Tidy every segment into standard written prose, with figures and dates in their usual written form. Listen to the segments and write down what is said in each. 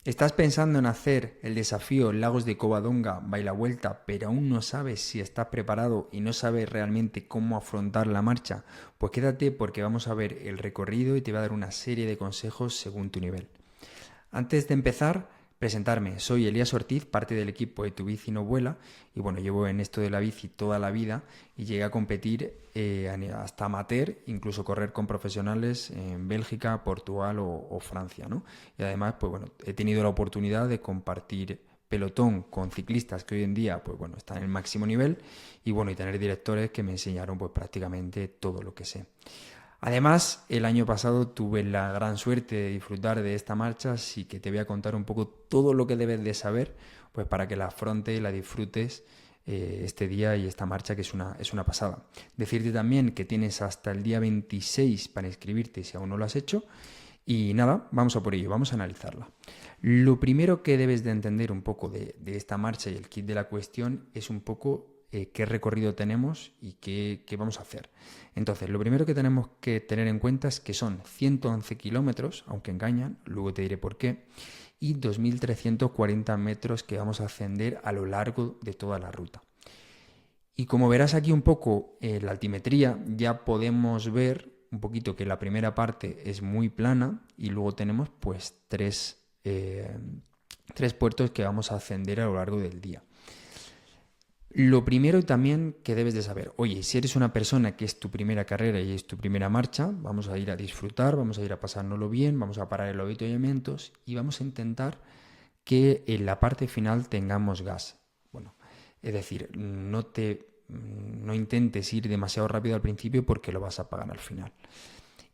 ¿Estás pensando en hacer el desafío Lagos de Covadonga Baila Vuelta, pero aún no sabes si estás preparado y no sabes realmente cómo afrontar la marcha? Pues quédate porque vamos a ver el recorrido y te voy a dar una serie de consejos según tu nivel. Antes de empezar, presentarme. Soy Elías Ortiz, parte del equipo de Tu Bici No Vuela, y bueno, llevo en esto de la bici toda la vida y llegué a competir hasta amateur, incluso correr con profesionales en Bélgica, Portugal o Francia, ¿no? Y además, pues bueno, he tenido la oportunidad de compartir pelotón con ciclistas que hoy en día, pues bueno, están en el máximo nivel y bueno, y tener directores que me enseñaron pues prácticamente todo lo que sé. Además, el año pasado tuve la gran suerte de disfrutar de esta marcha, así que te voy a contar un poco todo lo que debes de saber, pues para que la afrontes y la disfrutes este día y esta marcha que es una pasada. Decirte también que tienes hasta el día 26 para inscribirte si aún no lo has hecho. Y nada, vamos a por ello, vamos a analizarla. Lo primero que debes de entender un poco de esta marcha y el kit de la cuestión es un poco qué recorrido tenemos y qué vamos a hacer. Entonces, lo primero que tenemos que tener en cuenta es que son 111 kilómetros, aunque engañan, luego te diré por qué, y 2.340 metros que vamos a ascender a lo largo de toda la ruta. Y como verás aquí un poco la altimetría, ya podemos ver un poquito que la primera parte es muy plana y luego tenemos pues tres puertos que vamos a ascender a lo largo del día. Lo primero también que debes de saber, oye, si eres una persona que es tu primera carrera y es tu primera marcha, vamos a ir a disfrutar, vamos a ir a pasárnoslo bien, vamos a parar en los avituallamientos y vamos a intentar que en la parte final tengamos gas. Bueno, es decir, no intentes ir demasiado rápido al principio porque lo vas a pagar al final.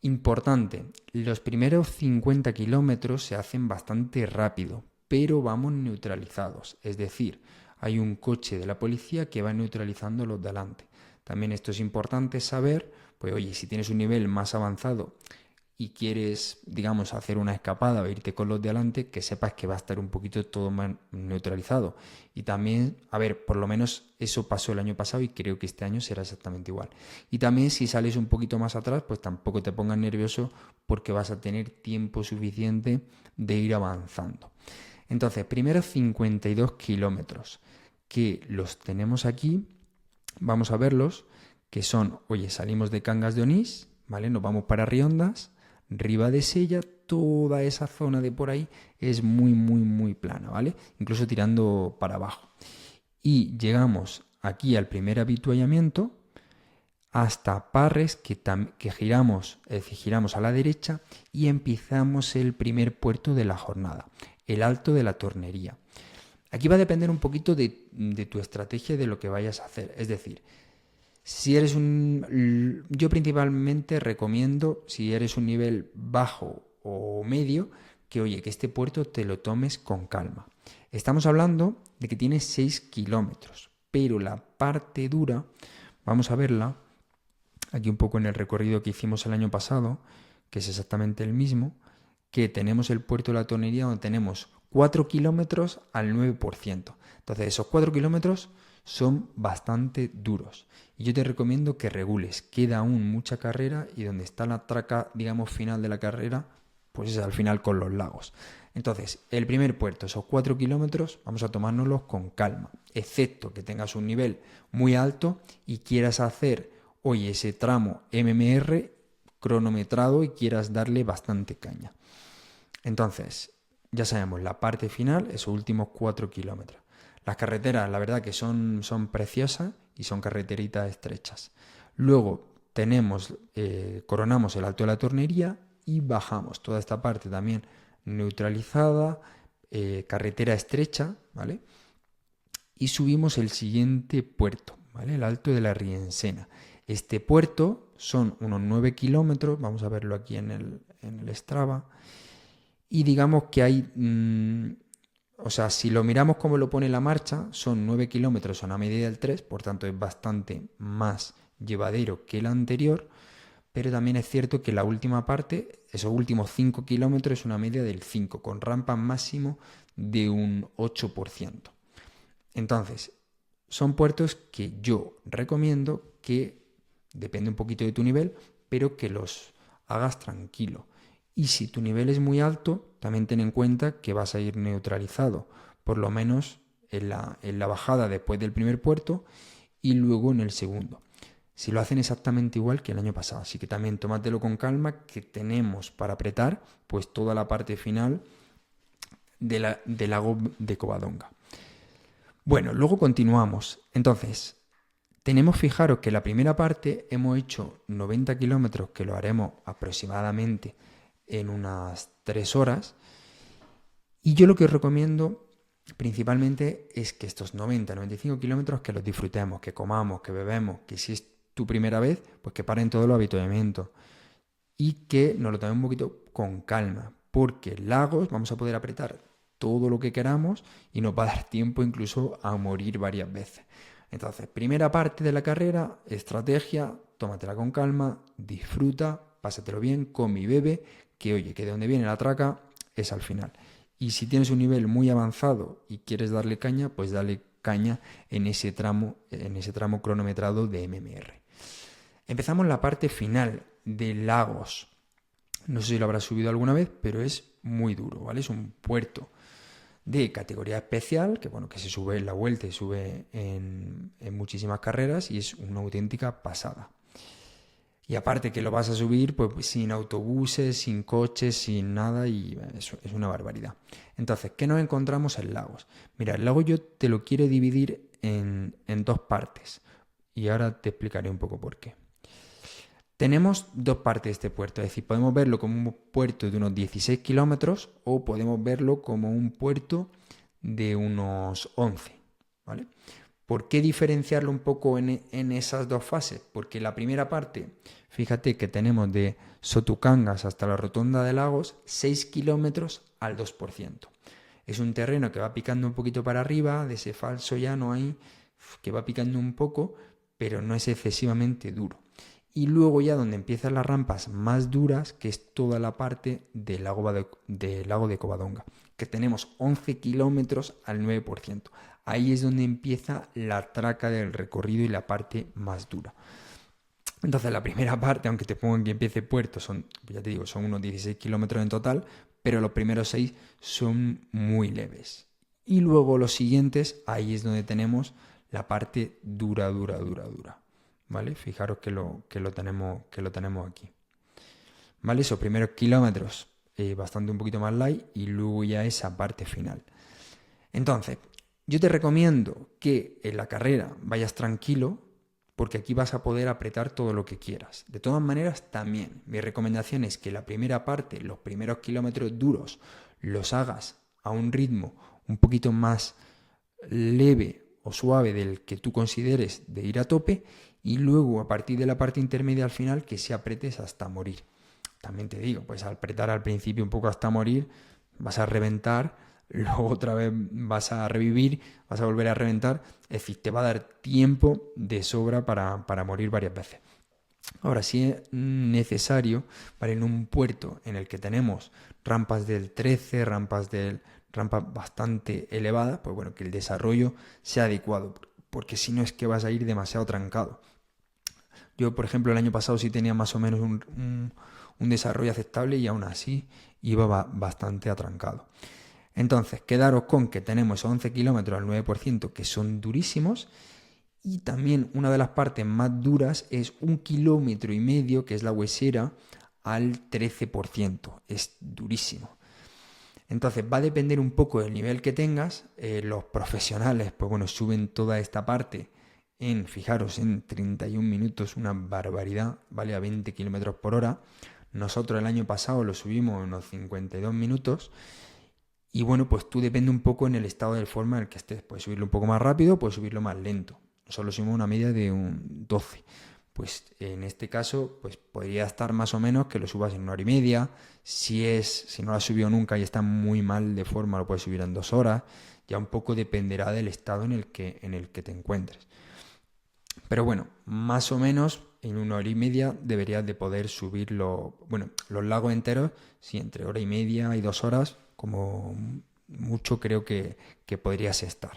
Importante, los primeros 50 kilómetros se hacen bastante rápido, pero vamos neutralizados, es decir, hay un coche de la policía que va neutralizando los de adelante. También esto es importante saber, pues oye, si tienes un nivel más avanzado y quieres, digamos, hacer una escapada o irte con los de adelante, que sepas que va a estar un poquito todo más neutralizado. Y también, a ver, por lo menos eso pasó el año pasado y creo que este año será exactamente igual. Y también si sales un poquito más atrás, pues tampoco te pongas nervioso porque vas a tener tiempo suficiente de ir avanzando. Entonces, primero 52 kilómetros, que los tenemos aquí, vamos a verlos, que son, oye, salimos de Cangas de Onís, ¿vale? Nos vamos para Riondas, Ribadesella, toda esa zona de por ahí es muy plana, ¿vale? Incluso tirando para abajo. Y llegamos aquí al primer avituallamiento hasta Parres, que giramos, es decir, giramos a la derecha y empezamos el primer puerto de la jornada, el Alto de la Tornería. Aquí va a depender un poquito de tu estrategia y de lo que vayas a hacer. Es decir, si eres yo principalmente recomiendo, si eres un nivel bajo o medio, que oye, que este puerto te lo tomes con calma. Estamos hablando de que tiene 6 kilómetros, pero la parte dura, vamos a verla aquí un poco en el recorrido que hicimos el año pasado, que es exactamente el mismo, que tenemos el puerto de la Tonería donde tenemos 4 kilómetros al 9%. Entonces esos 4 kilómetros son bastante duros. Y yo te recomiendo que regules. Queda aún mucha carrera y donde está la traca, digamos, final de la carrera, pues es al final con los lagos. Entonces, el primer puerto, esos 4 kilómetros, vamos a tomárnoslos con calma, excepto que tengas un nivel muy alto y quieras hacer hoy ese tramo MMR cronometrado y quieras darle bastante caña. Entonces, ya sabemos, la parte final, esos últimos 4 kilómetros. Las carreteras, la verdad que son preciosas y son carreteritas estrechas. Luego coronamos el Alto de la Tornería y bajamos toda esta parte también neutralizada, carretera estrecha, ¿vale? Y subimos el siguiente puerto, ¿vale? El Alto de la Riensena. Este puerto son unos 9 kilómetros, vamos a verlo aquí en el Strava, y digamos que hay, o sea, si lo miramos como lo pone la marcha, son 9 kilómetros a una media del 3, por tanto es bastante más llevadero que el anterior, pero también es cierto que la última parte, esos últimos 5 kilómetros, es una media del 5, con rampa máximo de un 8%. Entonces, son puertos que yo recomiendo que, depende un poquito de tu nivel, pero que los hagas tranquilo. Y si tu nivel es muy alto, también ten en cuenta que vas a ir neutralizado, por lo menos en la bajada después del primer puerto y luego en el segundo. Si lo hacen exactamente igual que el año pasado. Así que también tómatelo con calma, que tenemos para apretar pues toda la parte final del lago de Covadonga. Bueno, luego continuamos. Entonces, fijaros que la primera parte hemos hecho 90 kilómetros, que lo haremos aproximadamente en unas 3 horas. Y yo lo que os recomiendo principalmente es que estos 90-95 kilómetros que los disfrutemos, que comamos, que bebemos, que si es tu primera vez, pues que paren todos los avituallamientos y que nos lo tomemos un poquito con calma, porque lagos vamos a poder apretar todo lo que queramos y nos va a dar tiempo incluso a morir varias veces. Entonces, primera parte de la carrera, estrategia, tómatela con calma, disfruta, pásatelo bien, come y bebe, que oye, que de donde viene la traca es al final. Y si tienes un nivel muy avanzado y quieres darle caña, pues dale caña en ese tramo cronometrado de MMR. Empezamos la parte final de Lagos. No sé si lo habrás subido alguna vez, pero es muy duro, ¿vale? Es un puerto de categoría especial, que bueno, que se sube en la vuelta y sube en muchísimas carreras y es una auténtica pasada. Y aparte que lo vas a subir pues sin autobuses, sin coches, sin nada, y es una barbaridad. Entonces, ¿qué nos encontramos en Lagos? Mira, el lago yo te lo quiero dividir en 2 partes y ahora te explicaré un poco por qué. Tenemos 2 partes de este puerto, es decir, podemos verlo como un puerto de unos 16 kilómetros o podemos verlo como un puerto de unos 11, ¿vale? ¿Por qué diferenciarlo un poco en esas 2 fases? Porque la primera parte, fíjate que tenemos de Sotucangas hasta la Rotonda de Lagos 6 kilómetros al 2%. Es un terreno que va picando un poquito para arriba, de ese falso llano ahí, que va picando un poco, pero no es excesivamente duro. Y luego ya donde empiezan las rampas más duras, que es toda la parte del lago de Covadonga, que tenemos 11 kilómetros al 9%. Ahí es donde empieza la traca del recorrido y la parte más dura. Entonces la primera parte, aunque te pongan que empiece puerto, ya te digo, son unos 16 kilómetros en total, pero los primeros 6 son muy leves. Y luego los siguientes, ahí es donde tenemos la parte dura. ¿Vale? Fijaros que lo tenemos aquí. ¿Vale? Esos primeros kilómetros bastante un poquito más light y luego ya esa parte final. Entonces, yo te recomiendo que en la carrera vayas tranquilo porque aquí vas a poder apretar todo lo que quieras. De todas maneras, también mi recomendación es que la primera parte, los primeros kilómetros duros, los hagas a un ritmo un poquito más leve o suave del que tú consideres de ir a tope y luego a partir de la parte intermedia al final que se apretes hasta morir. También te digo, pues al apretar al principio un poco hasta morir vas a reventar, luego otra vez vas a revivir, vas a volver a reventar, es decir, te va a dar tiempo de sobra para morir varias veces. Ahora, si es necesario, para en un puerto en el que tenemos rampas del 13, rampas bastante elevadas, pues bueno, que el desarrollo sea adecuado, porque si no es que vas a ir demasiado trancado. Yo, por ejemplo, el año pasado sí tenía más o menos un desarrollo aceptable y aún así iba bastante atrancado. Entonces, quedaros con que tenemos 11 kilómetros al 9% que son durísimos y también una de las partes más duras es 1,5 kilómetros, que es la Huesera, al 13%. Es durísimo. Entonces va a depender un poco del nivel que tengas. Los profesionales, pues bueno, suben toda esta parte fijaros, en 31 minutos, una barbaridad, ¿vale? A 20 kilómetros por hora. Nosotros el año pasado lo subimos en unos 52 minutos. Y bueno, pues tú depende un poco en el estado de forma en el que estés. Puedes subirlo un poco más rápido, puedes subirlo más lento. Nosotros subimos una media de un 12. Pues en este caso, pues podría estar más o menos que lo subas en 1 hora y media. Si no lo has subido nunca y está muy mal de forma, lo puedes subir en 2 horas. Ya un poco dependerá del estado en el que te encuentres. Pero bueno, más o menos en 1 hora y media deberías de poder subir los lagos enteros, sí, entre 1 hora y media y 2 horas, como mucho creo que podrías estar.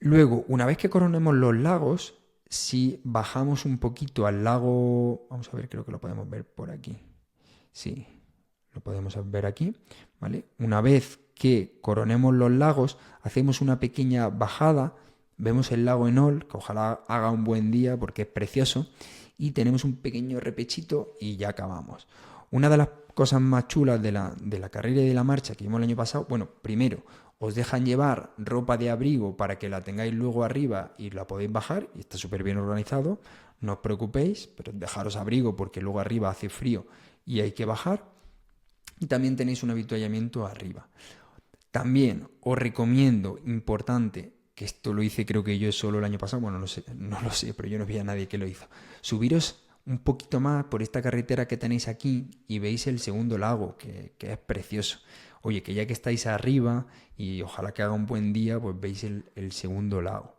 Luego, una vez que coronemos los lagos, si bajamos un poquito al lago, vamos a ver, creo que lo podemos ver por aquí. Sí, lo podemos ver aquí, ¿vale? Una vez que coronemos los lagos, hacemos una pequeña bajada, vemos el lago Enol, que ojalá haga un buen día porque es precioso, y tenemos un pequeño repechito y ya acabamos. Una de las cosas más chulas de la carrera y de la marcha que vimos el año pasado, bueno, primero, os dejan llevar ropa de abrigo para que la tengáis luego arriba y la podéis bajar, y está súper bien organizado, no os preocupéis, pero dejaros abrigo porque luego arriba hace frío y hay que bajar. Y también tenéis un avituallamiento arriba. También os recomiendo, importante, que esto lo hice creo que yo solo el año pasado, bueno, no lo sé, pero yo no vi a nadie que lo hizo. Subiros un poquito más por esta carretera que tenéis aquí y veis el segundo lago, que es precioso. Oye, que ya que estáis arriba y ojalá que haga un buen día, pues veis el segundo lago.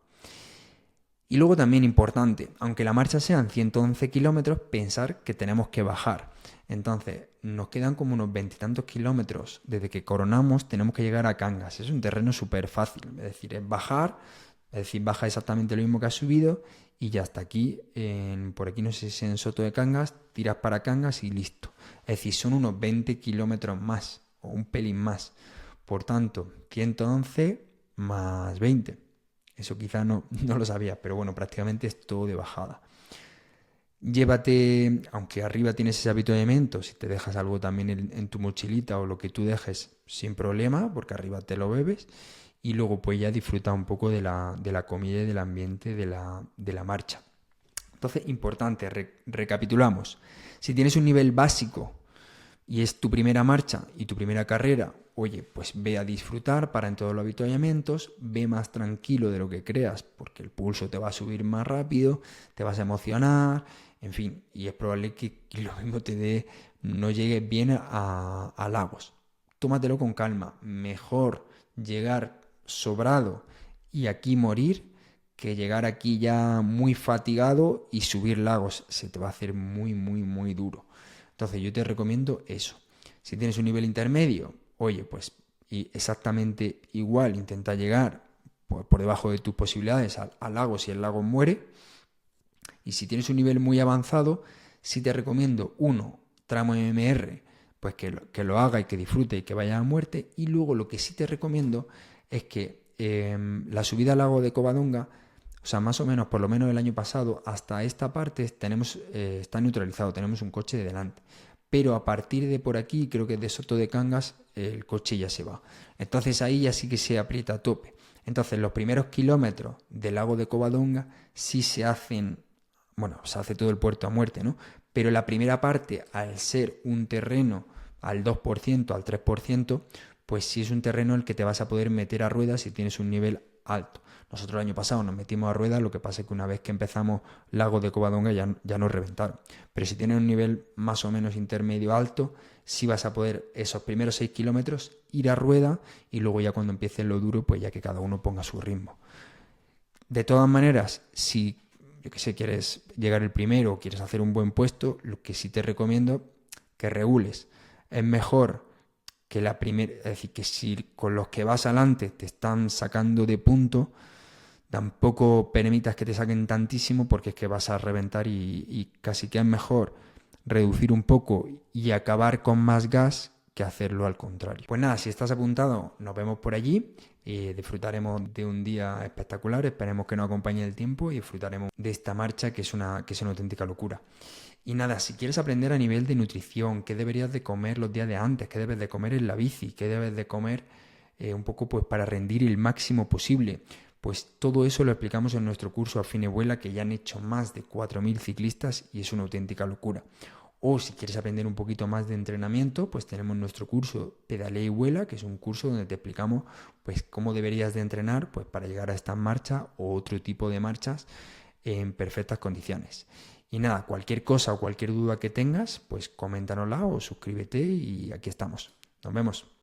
Y luego también importante, aunque la marcha sean 111 kilómetros, pensar que tenemos que bajar. Entonces, nos quedan como unos 20 y tantos kilómetros. Desde que coronamos tenemos que llegar a Cangas. Es un terreno súper fácil. Es decir, es bajar, es decir, baja exactamente lo mismo que has subido y ya hasta aquí, por aquí no sé si es en Soto de Cangas, tiras para Cangas y listo. Es decir, son unos 20 kilómetros más o un pelín más. Por tanto, 111 más 20. Eso quizá no lo sabías, pero bueno, prácticamente es todo de bajada. Llévate, aunque arriba tienes ese avituallamiento, si te dejas algo también en tu mochilita o lo que tú dejes sin problema, porque arriba te lo bebes, y luego pues ya disfruta un poco de la comida y del ambiente de la marcha. Entonces, importante, recapitulamos. Si tienes un nivel básico y es tu primera marcha y tu primera carrera, oye, pues ve a disfrutar, para en todos los avituallamientos, ve más tranquilo de lo que creas, porque el pulso te va a subir más rápido, te vas a emocionar, en fin, y es probable que lo mismo no llegues bien a lagos. Tómatelo con calma, mejor llegar sobrado y aquí morir que llegar aquí ya muy fatigado y subir lagos, se te va a hacer muy, muy, muy duro. Entonces yo te recomiendo eso. Si tienes un nivel intermedio, oye, pues exactamente igual, intenta llegar por debajo de tus posibilidades al lago si el lago muere. Y si tienes un nivel muy avanzado, sí te recomiendo, uno, tramo MMR, pues que lo haga y que disfrute y que vaya a muerte. Y luego lo que sí te recomiendo es que la subida al lago de Covadonga, o sea, más o menos, por lo menos el año pasado, hasta esta parte está neutralizado, tenemos un coche de delante. Pero a partir de por aquí, creo que de Soto de Cangas, el coche ya se va. Entonces ahí ya sí que se aprieta a tope. Entonces los primeros kilómetros del lago de Covadonga sí se hacen, bueno, se hace todo el puerto a muerte, ¿no? Pero la primera parte, al ser un terreno al 2%, al 3%, pues sí es un terreno en el que te vas a poder meter a ruedas si tienes un nivel alto. Nosotros el año pasado nos metimos a ruedas, lo que pasa es que una vez que empezamos Lago de Covadonga ya nos reventaron. Pero si tienes un nivel más o menos intermedio alto, sí vas a poder esos primeros 6 kilómetros ir a rueda y luego ya cuando empiece lo duro, pues ya que cada uno ponga su ritmo. De todas maneras, si yo que sé, quieres llegar el primero o quieres hacer un buen puesto, lo que sí te recomiendo que regules. Es mejor que la primera, es decir, que si con los que vas adelante te están sacando de punto, tampoco permitas que te saquen tantísimo porque es que vas a reventar y casi que es mejor reducir un poco y acabar con más gas que hacerlo al contrario. Pues nada, si estás apuntado, nos vemos por allí. Disfrutaremos de un día espectacular, esperemos que nos acompañe el tiempo y disfrutaremos de esta marcha que es una auténtica locura. Y nada, si quieres aprender a nivel de nutrición, qué deberías de comer los días de antes, qué debes de comer en la bici, qué debes de comer un poco pues para rendir el máximo posible, pues todo eso lo explicamos en nuestro curso Afine Vuela, que ya han hecho más de 4.000 ciclistas y es una auténtica locura. O si quieres aprender un poquito más de entrenamiento, pues tenemos nuestro curso Pedalea y Vuela, que es un curso donde te explicamos pues cómo deberías de entrenar pues para llegar a esta marcha o otro tipo de marchas en perfectas condiciones. Y nada, cualquier cosa o cualquier duda que tengas, pues coméntanosla o suscríbete y aquí estamos. Nos vemos.